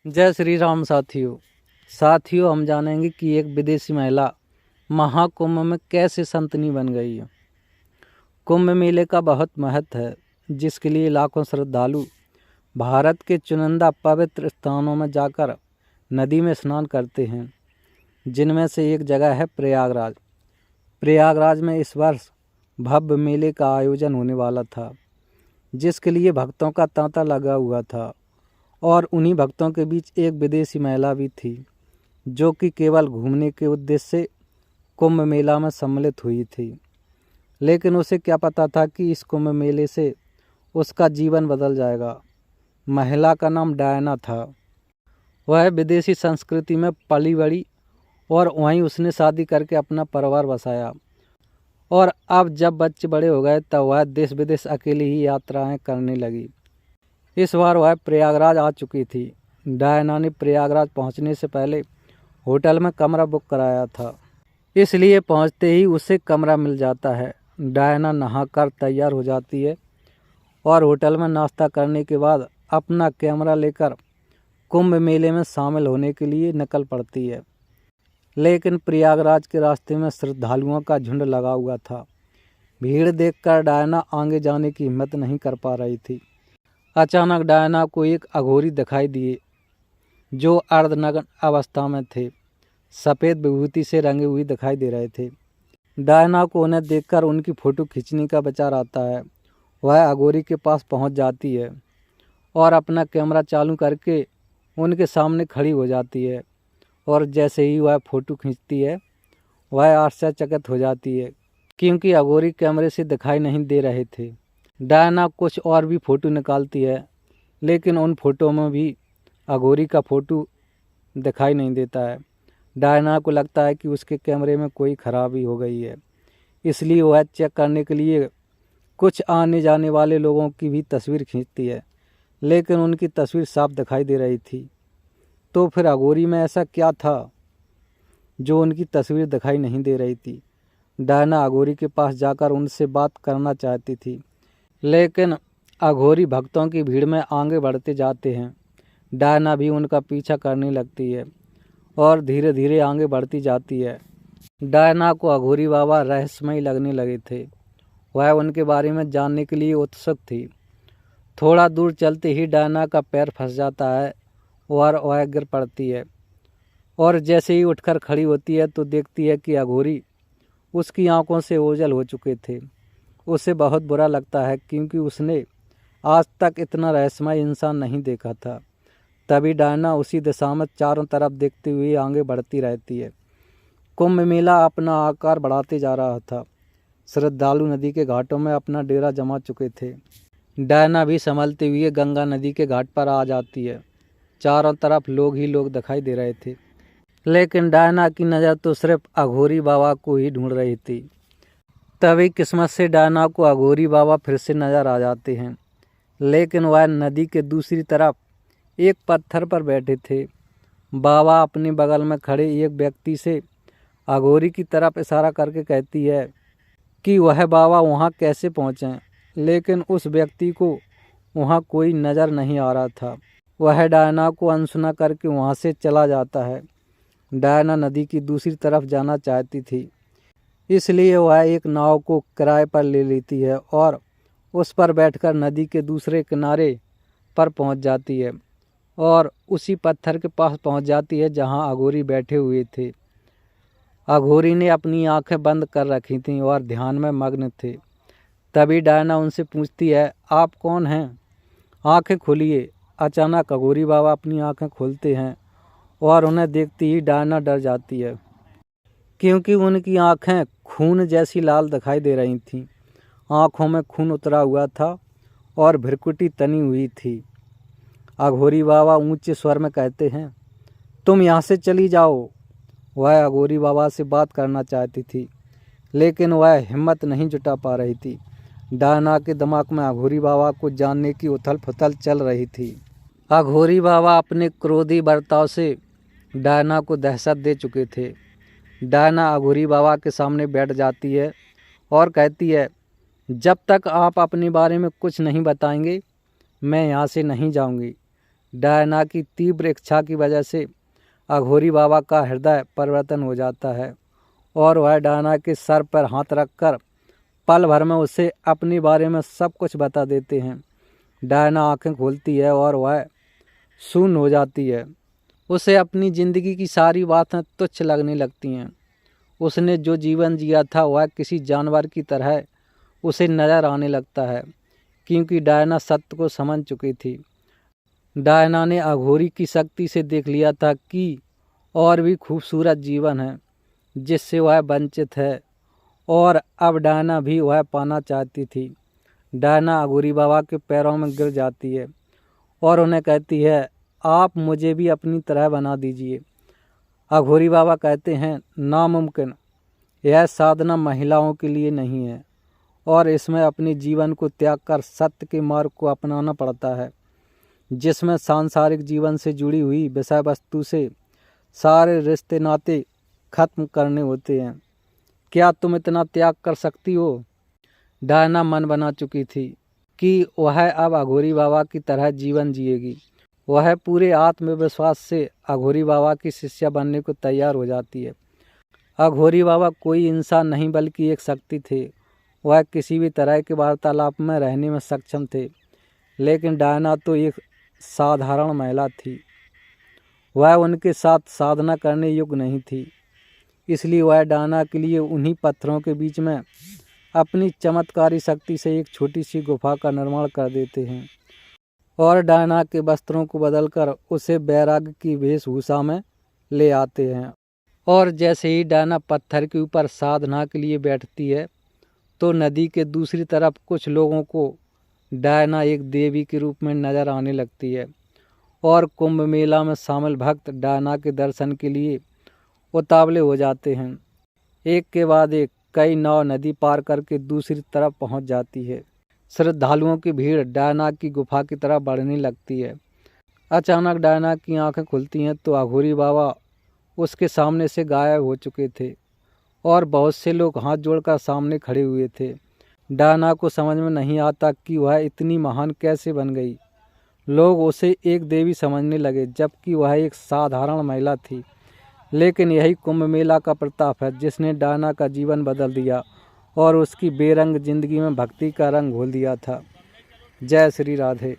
जय श्री राम साथियों हम जानेंगे कि एक विदेशी महिला महाकुंभ में कैसे संतनी बन गई है। कुंभ मेले का बहुत महत्व है, जिसके लिए लाखों श्रद्धालु भारत के चुनिंदा पवित्र स्थानों में जाकर नदी में स्नान करते हैं, जिनमें से एक जगह है प्रयागराज। प्रयागराज में इस वर्ष भव्य मेले का आयोजन होने वाला था, जिसके लिए भक्तों का तांता लगा हुआ था। और उन्हीं भक्तों के बीच एक विदेशी महिला भी थी, जो कि केवल घूमने के उद्देश्य से कुंभ मेला में सम्मिलित हुई थी। लेकिन उसे क्या पता था कि इस कुंभ मेले से उसका जीवन बदल जाएगा। महिला का नाम डायना था। वह विदेशी संस्कृति में पली बड़ी और वहीं उसने शादी करके अपना परिवार बसाया। और अब जब बच्चे बड़े हो गए तब वह देश विदेश अकेली ही यात्राएं करने लगी। इस बार वह प्रयागराज आ चुकी थी। डायना ने प्रयागराज पहुंचने से पहले होटल में कमरा बुक कराया था, इसलिए पहुंचते ही उसे कमरा मिल जाता है। डायना नहाकर तैयार हो जाती है और होटल में नाश्ता करने के बाद अपना कैमरा लेकर कुंभ मेले में शामिल होने के लिए निकल पड़ती है। लेकिन प्रयागराज के रास्ते में श्रद्धालुओं का झुंड लगा हुआ था। भीड़ देखकर डायना आगे जाने की हिम्मत नहीं कर पा रही थी। अचानक डायना को एक अघोरी दिखाई दिए, जो अर्धनग्न अवस्था में थे। सफ़ेद विभूति से रंगे हुए दिखाई दे रहे थे। डायना को उन्हें देखकर उनकी फ़ोटो खींचने का विचार आता है। वह अघोरी के पास पहुंच जाती है और अपना कैमरा चालू करके उनके सामने खड़ी हो जाती है। और जैसे ही वह फ़ोटो खींचती है, वह आश्चर्यचकित हो जाती है, क्योंकि अघोरी कैमरे से दिखाई नहीं दे रहे थे। डायना कुछ और भी फ़ोटो निकालती है, लेकिन उन फ़ोटो में भी अघोरी का फ़ोटो दिखाई नहीं देता है। डायना को लगता है कि उसके कैमरे में कोई खराबी हो गई है, इसलिए वह चेक करने के लिए कुछ आने जाने वाले लोगों की भी तस्वीर खींचती है, लेकिन उनकी तस्वीर साफ दिखाई दे रही थी। तो फिर अघोरी में ऐसा क्या था जो उनकी तस्वीर दिखाई नहीं दे रही थी? डायना अघोरी के पास जाकर उनसे बात करना चाहती थी, लेकिन अघोरी भक्तों की भीड़ में आगे बढ़ते जाते हैं। डायना भी उनका पीछा करने लगती है और धीरे धीरे आगे बढ़ती जाती है। डायना को अघोरी बाबा रहस्यमयी लगने लगे थे। वह उनके बारे में जानने के लिए उत्सुक थी। थोड़ा दूर चलते ही डायना का पैर फंस जाता है और वह गिर पड़ती है। और जैसे ही उठकर खड़ी होती है तो देखती है कि अघोरी उसकी आंखों से ओझल हो चुके थे। उसे बहुत बुरा लगता है, क्योंकि उसने आज तक इतना रहस्यमय इंसान नहीं देखा था। तभी डायना उसी दिशा में चारों तरफ देखते हुए आगे बढ़ती रहती है। कुंभ मेला अपना आकार बढ़ाते जा रहा था। श्रद्धालु नदी के घाटों में अपना डेरा जमा चुके थे। डायना भी संभलते हुए गंगा नदी के घाट पर आ जाती है। चारों तरफ लोग ही लोग दिखाई दे रहे थे, लेकिन डायना की नज़र तो सिर्फ अघोरी बाबा को ही ढूंढ रही थी। तभी किस्मत से डायना को अघोरी बाबा फिर से नज़र आ जाते हैं, लेकिन वह नदी के दूसरी तरफ एक पत्थर पर बैठे थे। बाबा अपने बगल में खड़े एक व्यक्ति से अघोरी की तरफ इशारा करके कहती है कि वह बाबा वहां कैसे पहुँचें, लेकिन उस व्यक्ति को वहां कोई नज़र नहीं आ रहा था। वह डायना को अनसुना करके वहां से चला जाता है। डायना नदी की दूसरी तरफ जाना चाहती थी, इसलिए वह एक नाव को किराए पर ले लेती है और उस पर बैठकर नदी के दूसरे किनारे पर पहुंच जाती है और उसी पत्थर के पास पहुंच जाती है जहां अघोरी बैठे हुए थे। अघोरी ने अपनी आंखें बंद कर रखी थीं और ध्यान में मग्न थे। तभी डायना उनसे पूछती है, आप कौन हैं? आंखें खोलिए। अचानक अघोरी बाबा अपनी आंखें खोलते हैं और उन्हें देखती ही डायना डर जाती है, क्योंकि उनकी आंखें खून जैसी लाल दिखाई दे रही थीं। आंखों में खून उतरा हुआ था और भ्रुकुटी तनी हुई थी। अघोरी बाबा ऊंचे स्वर में कहते हैं, तुम यहाँ से चली जाओ। वह अघोरी बाबा से बात करना चाहती थी, लेकिन वह हिम्मत नहीं जुटा पा रही थी। डायना के दिमाग में अघोरी बाबा को जानने की उथल पुथल चल रही थी। अघोरी बाबा अपने क्रोधी बर्ताव से डायना को दहशत दे चुके थे। डायना अघोरी बाबा के सामने बैठ जाती है और कहती है, जब तक आप अपने बारे में कुछ नहीं बताएंगे, मैं यहाँ से नहीं जाऊँगी। डायना की तीव्र इच्छा की वजह से अघोरी बाबा का हृदय परिवर्तन हो जाता है और वह डायना के सर पर हाथ रखकर पल भर में उसे अपने बारे में सब कुछ बता देते हैं। डायना आंखें खोलती है और वह शून्य हो जाती है। उसे अपनी ज़िंदगी की सारी बातें तुच्छ लगने लगती हैं। उसने जो जीवन जिया था वह किसी जानवर की तरह उसे नज़र आने लगता है, क्योंकि डायना सत्य को समझ चुकी थी। डायना ने अघोरी की शक्ति से देख लिया था कि और भी खूबसूरत जीवन है जिससे वह वंचित है, और अब डायना भी वह पाना चाहती थी। डायना अघोरी बाबा के पैरों में गिर जाती है और उन्हें कहती है, आप मुझे भी अपनी तरह बना दीजिए। अघोरी बाबा कहते हैं, नामुमकिन। यह साधना महिलाओं के लिए नहीं है और इसमें अपने जीवन को त्याग कर सत्य के मार्ग को अपनाना पड़ता है, जिसमें सांसारिक जीवन से जुड़ी हुई विषय वस्तु से सारे रिश्ते नाते खत्म करने होते हैं। क्या तुम इतना त्याग कर सकती हो? डायना मन बना चुकी थी कि वह अब अघोरी बाबा की तरह जीवन जिएगी। वह पूरे आत्मविश्वास से अघोरी बाबा की शिष्या बनने को तैयार हो जाती है। अघोरी बाबा कोई इंसान नहीं बल्कि एक शक्ति थे। वह किसी भी तरह के वार्तालाप में रहने में सक्षम थे, लेकिन डायना तो एक साधारण महिला थी। वह उनके साथ साधना करने योग्य नहीं थी। इसलिए वह डायना के लिए उन्हीं पत्थरों के बीच में अपनी चमत्कारी शक्ति से एक छोटी सी गुफा का निर्माण कर देते हैं और डायना के वस्त्रों को बदलकर उसे बैराग की वेशभूषा में ले आते हैं। और जैसे ही डायना पत्थर के ऊपर साधना के लिए बैठती है तो नदी के दूसरी तरफ कुछ लोगों को डायना एक देवी के रूप में नजर आने लगती है और कुंभ मेला में शामिल भक्त डायना के दर्शन के लिए उतावले हो जाते हैं। एक के बाद एक कई नाव नदी पार करके दूसरी तरफ पहुंच जाती है। श्रद्धालुओं की भीड़ डायना की गुफा की तरफ बढ़ने लगती है। अचानक डायना की आंखें खुलती हैं तो अघोरी बाबा उसके सामने से गायब हो चुके थे और बहुत से लोग हाथ जोड़कर सामने खड़े हुए थे। डायना को समझ में नहीं आता कि वह इतनी महान कैसे बन गई। लोग उसे एक देवी समझने लगे, जबकि वह एक साधारण महिला थी। लेकिन यही कुंभ मेला का प्रताप है जिसने डायना का जीवन बदल दिया और उसकी बेरंग जिंदगी में भक्ति का रंग घोल दिया था। जय श्री राधे।